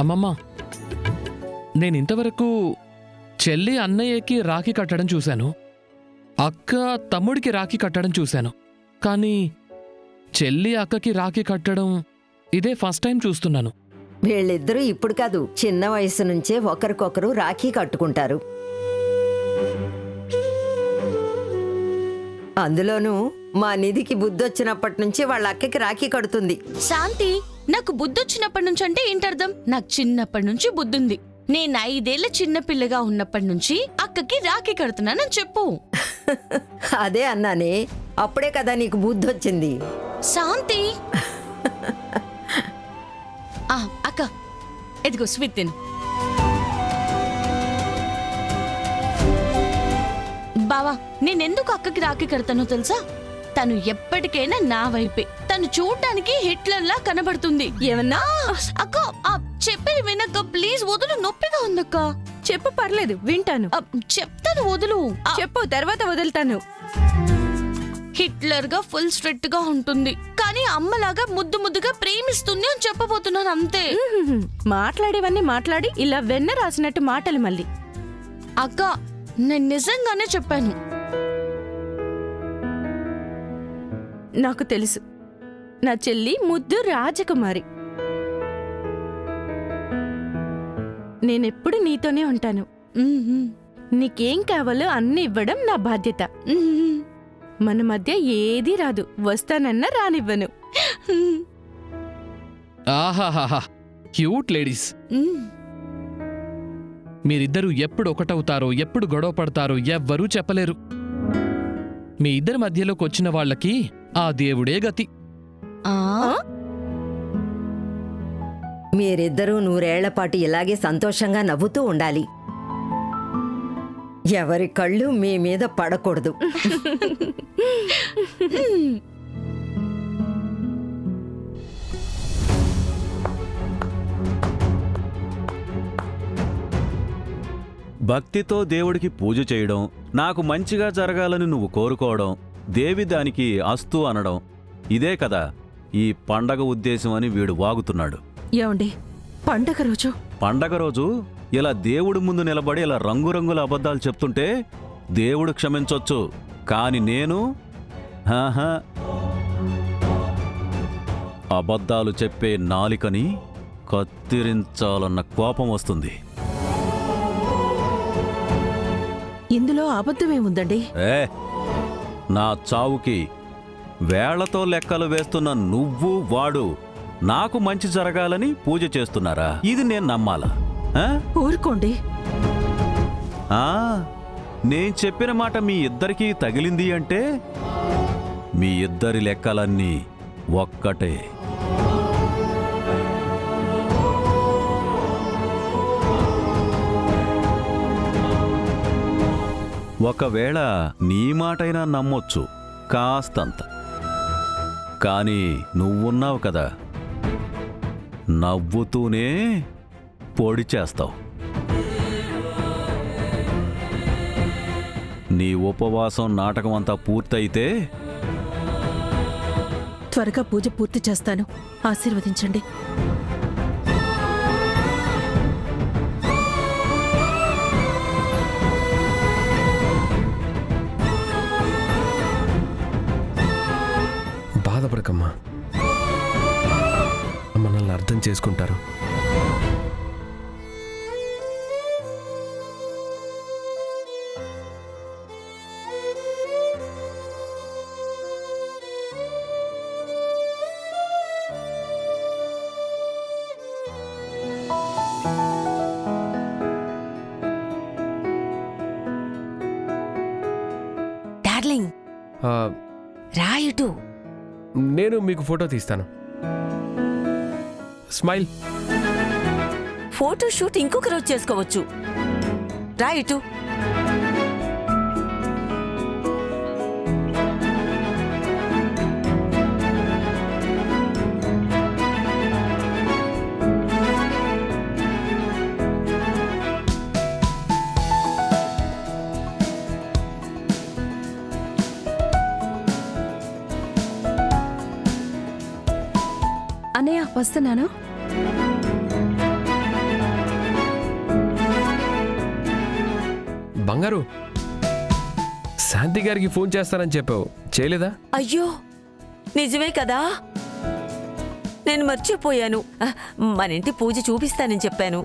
అమ్మమ్మ, నేనింతవరకు చెల్లి అన్నయ్యకి రాఖీ కట్టడం చూశాను, అక్క తమ్ముడికి రాఖీ కట్టడం చూశాను. కానీ చెల్లి అక్కకి రాఖీ కట్టడం ఇదే ఫస్ట్ టైం చూస్తున్నాను. వీళ్ళిద్దరూ ఇప్పుడు కాదు, చిన్న వయసు నుంచే ఒకరికొకరు రాఖీ కట్టుకుంటారు. అందులోనూ మా నిధికి బుద్ధొచ్చినప్పటి నుంచి వాళ్ళ అక్కకి రాఖీ కడుతుంది. శాంతి, నాకు బుద్ధొచ్చినప్పటి నుంచి అంటే ఏంటర్థం? నాకు చిన్నప్పటి నుంచి బుద్ధుంది. నేను 5 ఏళ్ల చిన్నపిల్లగా ఉన్నప్పటి నుంచి అక్కకి రాఖీ కడుతున్నానని చెప్పు. అదే అన్నానే, అప్పుడే కదా నీకు బుద్ధొచ్చింది. శాంతి, అక్క ఎదిగో స్వీట్ తిను. బావా, నేనెందుకు అక్కకి రాఖీ కడతానో తెలుసా? తను ఎప్పటికైనా నా వైపే. తను చూడ్డానికి హిట్లర్లా కనబడుతుంది. ఏమన్నా? అక్క చెప్పేది వినక్క, ప్లీజ్ వదులు, నొప్పిగా ఉందక్క. చెప్పు, పర్లేదు, వింటాను. చెప్తాను, వదులు. చెప్పు, తర్వాత వదులుతాను. హిట్లర్ గా ఫుల్ స్ట్రిక్ట్ గా ఉంటుంది, కానీ అమ్మలాగా ముద్దు ముద్దుగా ప్రేమిస్తుంది అని చెప్పబోతున్నాను అంతే. మాట్లాడేవన్నీ మాట్లాడి ఇలా వెన్న రాసినట్టు మాటలు మళ్ళీ. అక్క, నేను నిజంగానే చెప్పాను. నాకు తెలుసు, నా చెల్లి ముద్దు రాజకుమారి. నేనెప్పుడు నీతోనే ఉంటాను. నీకేం కావాలో అన్ని ఇవ్వడం నా బాధ్యత. మన మధ్య ఏదీ రాదు, వస్తానన్నా రానివ్వను. ఆహాహాహా, క్యూట్ లేడీస్. మీరిద్దరూ ఎప్పుడు ఒకటవుతారో, ఎప్పుడు గొడవ పడతారో ఎవ్వరూ చెప్పలేరు. మీ ఇద్దరి మధ్యలోకి వచ్చిన వాళ్ళకి ఆ దేవుడే గతి. మీరిద్దరూ 100 ఏళ్ల పాటు ఇలాగే సంతోషంగా నవ్వుతూ ఉండాలి. ఎవరి కళ్ళు మీ మీద పడకూడదు. భక్తితో దేవుడికి పూజ చేయడం, నాకు మంచిగా జరగాలని నువ్వు కోరుకోవడం, దేవి దానికి అస్తు అనడం, ఇదే కదా ఈ పండగ ఉద్దేశం అని వీడు వాగుతున్నాడు. ఏమండి, పండగ రోజు ఇలా దేవుడి ముందు నిలబడి ఇలా రంగురంగుల అబద్ధాలు చెప్తుంటే దేవుడు క్షమించొచ్చు, కాని నేను అబద్ధాలు చెప్పే నాలికని కత్తిరించాలన్న కోపం వస్తుంది. ఇందులో అబద్ధమేముందండి? నా చావుకి వేళ్లతో లెక్కలు వేస్తున్న నువ్వు వాడు నాకు మంచి జరగాలని పూజ చేస్తున్నారా? ఇది నేను నమ్మాలా? ఊరుకోండి. నేను చెప్పిన మాట మీ ఇద్దరికీ తగిలింది అంటే మీ ఇద్దరి లెక్కలన్నీ ఒక్కటే. ఒకవేళ నీ మాటైనా నమ్మొచ్చు కాస్తంత, కానీ నువ్వున్నావు కదా, నవ్వుతూనే పొడి చేస్తావు. నీ ఉపవాసం నాటకం అంతా పూర్తయితే త్వరగా పూజ పూర్తి చేస్తాను, ఆశీర్వదించండి. బాధపడకమ్మా, మనల్ని అర్థం చేసుకుంటారు. డార్లింగ్, రాయుడు, నేను మీకు ఫోటో తీస్తాను. స్మైల్. ఫోటో షూట్ ఇంకొక రోజు చేసుకోవచ్చు. రా ఇటు. అన్నయ్య, వస్తున్నాను. బంగారు, శాంతి గారికి ఫోన్ చేస్తానని చెప్పావు, చేయలేదా? అయ్యో నిజమే కదా, నేను మర్చిపోయాను. మన ఇంటి పూజ చూపిస్తానని చెప్పాను.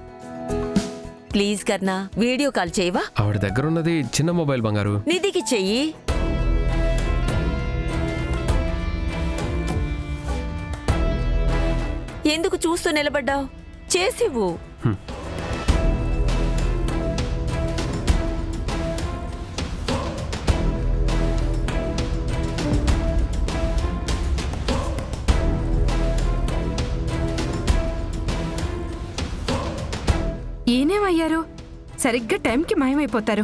ప్లీజ్ కర్ణా, వీడియో కాల్ చేయవా? ఆవిడ దగ్గర ఉన్నది చిన్న మొబైల్ బంగారు. నిధికి చెయ్యి. ఎందుకు చూస్తూ నిలబడ్డావు? చేసివ్వు. ఈయనేమయ్యారు? సరిగ్గా టైంకి మాయమైపోతారు.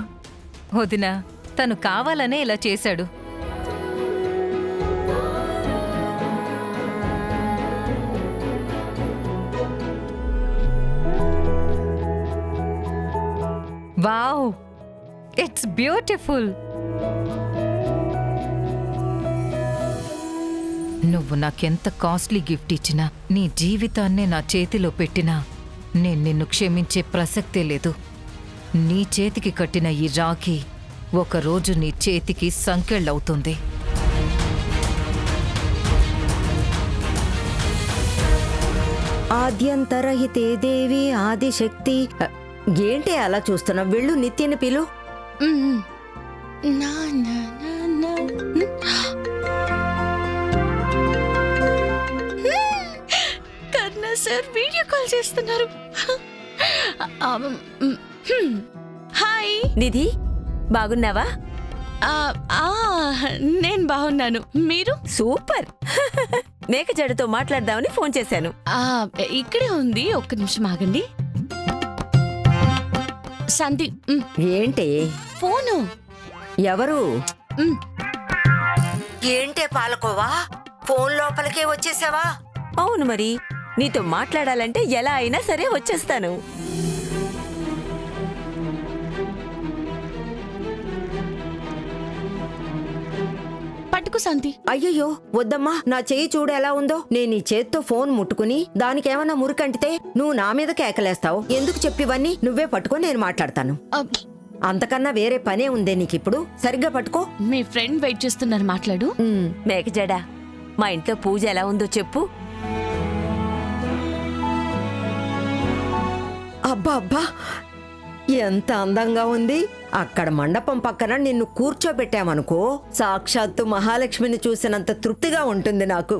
వదినా, తను కావాలనే ఇలా చేశాడు. Wow, it's beautiful. నువ్వు నాకెంత కాస్ట్లీ గిఫ్ట్ ఇచ్చినా, నీ జీవితాన్నే నా చేతిలో పెట్టినా నేను నిన్ను క్షమించే ప్రసక్తే లేదు. నీ చేతికి కట్టిన ఈ రాఖీ ఒకరోజు నీ చేతికి సంకెళ్ళవుతుంది. ఆద్యంతరహితే దేవి ఆదిశక్తి. ఏంటి అలా చూస్తున్నావు? వెళ్ళు, నిత్యని పిలు. మ్మ్. నా నా నా నా. కర్ణా సార్ వీడియో కాల్ చేస్తున్నారు. హాయ్ నిధి, బాగున్నావా? నేను బాగున్నాను, మీరు? సూపర్. మేకజడతో మాట్లాడదామని ఫోన్ చేశాను. ఇక్కడే ఉంది, ఒక్క నిమిషం ఆగండి. శాంతి, ఏంటి? ఫోను. ఎవరు? మ్, ఏంటే పాలకోవా, ఫోన్ లోపలికే వచ్చేసావా? అవును మరి, నీతో మాట్లాడాలంటే ఎలా అయినా సరే వచ్చేస్తాను. పట్టుకు శాంతి. అయ్యయ్యో వద్దమ్మా, నా చెయ్యి చూడు ఎలా ఉందో. నేను ఈ చేత్తో ఫోన్ ముట్టుకుని దానికేమన్నా మురికంటితే నువ్వు నా మీద కేకలేస్తావు. ఎందుకు చెప్పివన్నీ? నువ్వే పట్టుకొని నేను మాట్లాడతాను. అంతకన్నా వేరే పనే ఉందే నీకిప్పుడు? సరిగ్గా పట్టుకో. మీ ఫ్రెండ్ వెయిట్ చేస్తున్నారు, మాట్లాడు. మేకజడ, మా ఇంట్లో పూజ ఎలా ఉందో చెప్పు. అబ్బా అబ్బా, ఎంత అందంగా ఉంది. అక్కడ మండపం పక్కన నిన్ను కూర్చోబెట్టామనుకో, సాక్షాత్తు మహాలక్ష్మిని చూసినంత తృప్తిగా ఉంటుంది నాకు.